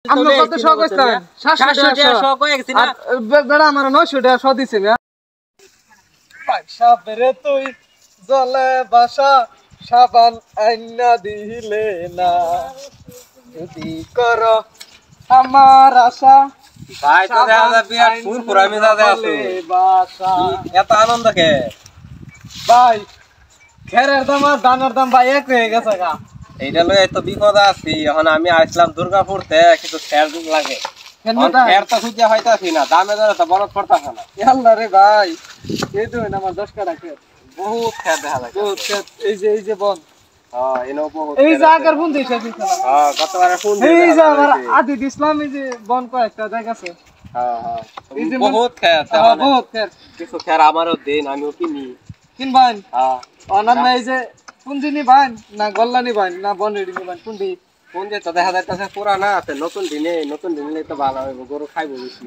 আমরা কত শখ কইছেন 700 টাকা শখ হয়ে গেছে না বেড়া আমার 900 টাকা শখ দিছে না পয়সা বেরে তুই জলে বাসা সাবান আইনা দিলে না যদি করো আমার আশা ভাই তো দেখা বিয়ার পুরপুরামি দাদা আছো বাসা এত আনন্দ কে ভাই খেরের দাম আর দানের দাম ভাই এক হয়ে গেছে গা এইটা লই এত বিপদ আছি এখন আমি আসলাম দুর্গাপুরতে কিছু খের লাগে খের তো খুঁজে হইতাছি না দামে ধরে তো বরফ পড়তাছে না আল্লাহ রে ভাই এই তো আমার 10 টাকা খের বহুত খের দেখা লাগে বহুত খের এই যে বন হ্যাঁ এনো বহুত এই জায়গার ফোন দিছে হ্যাঁ গতবারে ফোন এই যে আমার আদি ইসলাম এই যে বন কয়েকটা জায়গা আছে হ্যাঁ হ্যাঁ এই যে বহুত খের বহুত খের কিছু খের আমারও দেন আমিও কিনবান হ্যাঁ অনার এই যে পুঞ্জি নিবান না গল্লা নিবান না বনরেডি নিবান কোনটি কোন যে তো দেখা যাইতাছে পুরানা আছে নতুন দিনে তো ভালো হইব গরু খাইবো বেশি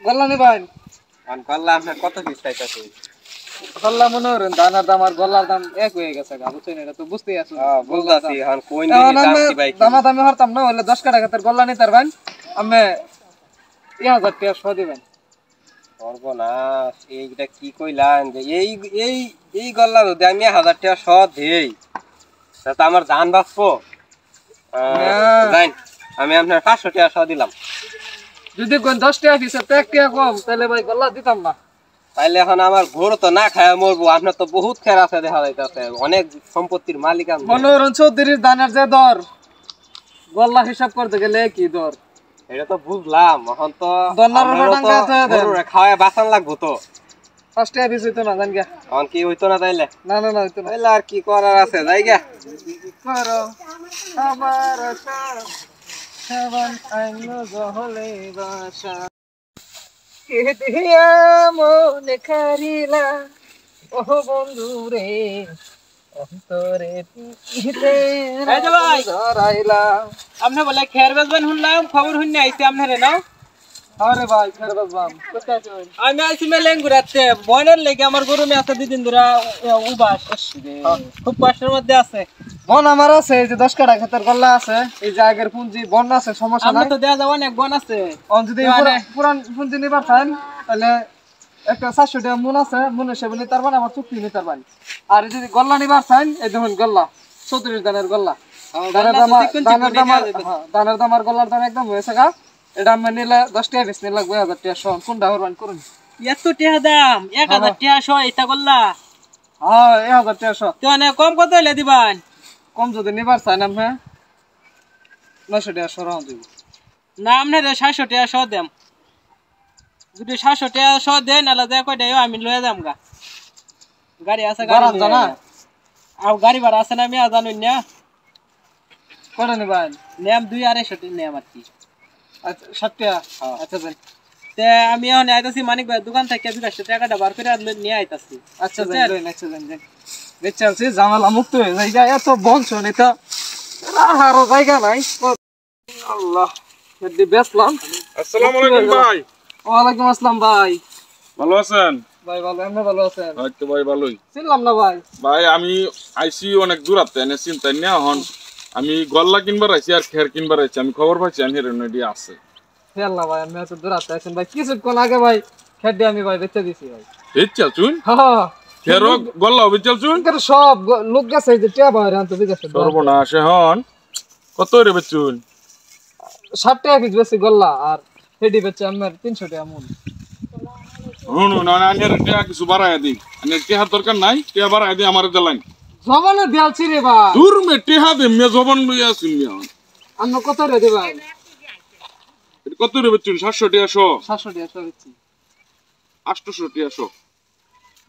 গল্লা নিবান কারণ গল্লা আপনার কত পিস চাইতাছে গল্লা মনে করেন দানার দাম আর গল্লার দাম এক হয়ে গেছে গা বুঝছেন এটা তো বুঝতেই আছো হ্যাঁ বুঝতাছি এখন কোন দিকে দাম কি ভাই দামা দামি হরতাম না হলে 10 টাকা তার গল্লা নিতে পারবেন আমি 1000 টাকা সহ দিবেন সর্বনাশ এইটা কি কইলাম যে এই গল্লা যদি আমি 1000 টাকা সহ দেই তা আমার ধান বাঁচবো জান আমি আপনার 500 টাকা সহ দিলাম যদি কোন 10 টাকা পিছে 1 টাকা কম তাহলে ভাই গল্লা দিতাম না তাইলে এখন আমার ঘোর তো না খায় মরবো আপনার তো বহুত খের আছে দেখা যাইতাছে অনেক সম্পত্তির মালিক আমি মনোরঞ্জন চৌধুরীর দানের যে দর গল্লা হিসাব করতে গেলে কি দর এটা তো বুঝলাম এখন তো ডলার খাওয়া বাঁচান লাগবো তো 5 টাকা পিছে হইতো না জান গা এখন কি হইতো না তাইলে না হইতো না তাইলে আর কি করার আছে যাই গা করো আমার আশা সাবান আইনো জহলে বাসা কে দিয়া মনে করিলা ও বন্ধু রে অন্তরে পিতে এই যে ভাই ধরাইলা আপনি বলে খের বেচবেন শুনলাম খবর শুনে আইছি আপনারে নাও আরে ভাই খের বেচবাম কোথায় আছেন আমি আইছি মেলেঙ্গুরাতে বনের লাগি আমার গরু মে আছে দুই দিন ধরে উবাস খুব কষ্টের মধ্যে আছে বন আমার আছে এই যে 10 টাকা খেতের গল্লা আছে এই যে আগের পুঁজি বন আছে সমস্যা নাই আমি তো দেয়া যাব অনেক বন আছে অন যদি পুরান পুঁজি নিবার চান তাহলে একটা 700 টাকা মন আছে মনে হিসেবে নিতে পারবেন আমার চুক্তি নিতে পারবেন আর যদি গল্লা নিবার চান এই দেখুন গল্লা 34 দানের গল্লা দানের দাম আর গল্লার দাম একদম হয়েছে গা এটা আমি নিলে 10 টাকা বেশি লাগবে 1000 টাকা সহ কোনটা করবেন করুন এত টাকা দাম 1000 টাকা সহ এটা গল্লা হ্যাঁ 1000 টাকা সহ তো না কম কত হইলে দিবেন কম যদি নিবার চান আমি 900 টাকা সহ রাউন্ড দিব না আপনি 700 টাকা সহ দেম যদি 700 টাকা সহ দেন নালে দে কই দেও আমি লয়ে যাম গা গাড়ি আছে গাড়ি জানা আর গাড়ি ভাড়া আছে না আমি জানুন না কোন নিবেন নেম 2-250 টাকা নেম আর কি আচ্ছা 60 টাকা আচ্ছা দেন তে আমি এখন আইতাছি মানিক ভাই দোকান থেকে 200 টাকাটা বার করে নিয়ে আইতাছি আচ্ছা দেন আচ্ছা দেন বেচালছি জামালা মুক্ত হয়ে জায়গা এত বংশন এটা আরো জায়গা নাই আল্লাহ এদি বেসলাম আসসালামু আলাইকুম ভাই ওয়ালাইকুম আসসালাম ভাই ভালো আছেন ভাই ভালো আপনি ভালো আছেন হয়তো ভাই ভালোই চিনলাম না ভাই ভাই আমি আইসি অনেক দূর আতে এনে চিন্তা না হন আমি গল্লা কিনবার আইছি আর খের কিনবার আইছি আমি খবর পাইছি আমি রেডি আছে ফেলনা ভাই আমি এত দূর আছেন ভাই কিছুক্ষণ আগে ভাই খের দিয়ে আমি ভাই বেচে দিছি ভাই বেচা চুন হ্যাঁ খের গল্লা বেচা চুন সব লোক গেছে যে টিয়া ভাই আনতে গেছে সর্বনাশ হন কত রে বেচুন 60 টাকা পিস বেশি গল্লা আর হেডি বেচে আমার 300 টাকা মন হুন না আনে টিয়া কিছু বাড়ায় দি আনে টিয়া দরকার নাই টিয়া বাড়ায় দি আমারে দেলাইন জবানে দেলছি রে ভাই দূর মে টিয়া দে মে জবান লইয়া শুনি আন্ন কত রে দিবেন কত রে বেচুন 700 টাকা 700 টাকা সহ বেচি 800 টাকা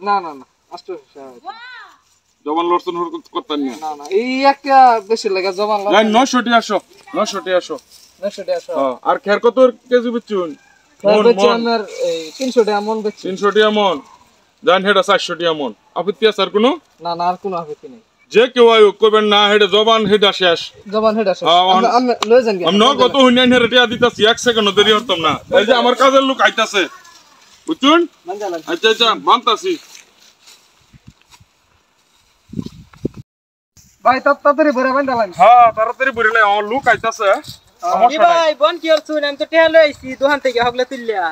না 800 টাকা জবান লরছন করতেন না এই একটা বেশি লাগে জবান লাগে 900 টাকা 900 টাকা 900 টাকা হ্যাঁ আর খের কত কেজি বেচুন মন আমার এই 300 টাকা মন বেচি 300 টাকা মন জান হেডা 400 টাকা মন আপত্তি আছে আর কোনো না আর কোনো আপত্তি নেই যে কেউ আয়ো কইবেন না হেডা জবান হেডা শেষ আমি লয়ে যান আমি ন কত হুইনান হেডা টিয়া দিতাছি 1 সেকেন্ড দেরি হতাম না এই যে আমার কাজের লোক আইতাছে বুঝুন আচ্ছা মানতাছি ভাই তাড়াতাড়ি ভরে বান্ধালাম হ্যাঁ তাড়াতাড়ি বইলে আমার লোক আইতাছে সমস্যা নাই। ভাই বন কি করছুন আমি তো টেহা লই আইছি দোকান থেকে হগলে তুললিয়া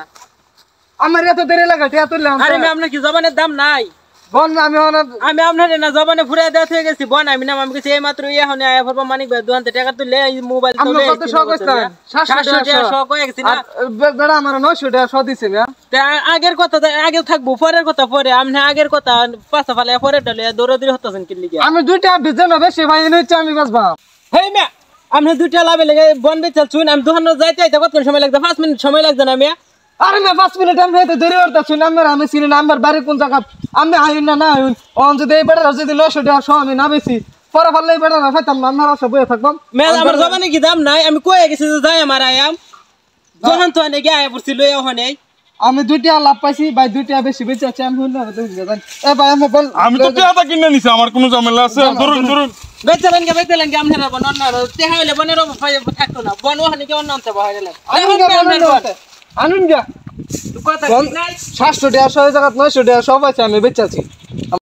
আমার এত দেরি লাগে টিয়া তুললাম আরে আমি আপনার কি জবানের দাম নাই বল না আমি আমি আপনার না জবানে ফুরাই দেওয়া থেকে গেছি বন আমি না আমি কাছে এই মাত্র এখন আয়া ফরবা মানিক ভাই দোকান থেকে টাকা তুললে এই মোবাইল আমরা কত শখ হইতাম 700 টাকা শখ হয়ে গেছি না বেড়া আমার 900 টাকা শো দিছে না তা আগের কথা আগে থাকবো পরের কথা পরে আপনি আগের কথা পাঁচটা ফালে পরে ডালে দৌড়াদৌড়ি হতেছেন কি লিগে আমি দুইটা বিজে না বেশি ভাই এনে হচ্ছে আমি বাসবা হেই মিয়া আপনি দুইটা লাভে লেগে বন বেচাল চুন আমি দোকানে যাইতে যাইতে কতক্ষণ সময় লাগবে 5 মিনিট সময় লাগবে না মিয়া আরে না 5 মিনিট আমি হয়তো দেরি করতে শুন আমি চিনি নাম্বার বাড়ি কোন জায়গা আমি আইন না আইন অন যদি এই বেড়া যদি 900 টাকা শো আমি না বেশি পরে ফলে এই বেড়া না ফাইতাম না আমরা সব বয়ে থাকবাম মেল আমার জবানে কি দাম নাই আমি কই গেছি যে যাই আমার আয়াম যখন তো আনে গিয়ে পড়ছি লই ওখানে আমি দুইটা লাভ পাইছি ভাই দুইটা বেশি বেঁচে আছে আমি হইনা জান এ ভাই আমি বল আমি তো টিয়াটা কিনে নিছি আমার কোনো ঝামেলা আছে ধরুন বেচলেন কে আমরা বন না তে হইলে বনের থাকতো না বন ওখানে কি অন্য আনতে বহাইলে আনুন গা কথা ঠিক নাই 700 টাকা 6 জায়গা 900 টাকা সব আছে আমি বেঁচে আছি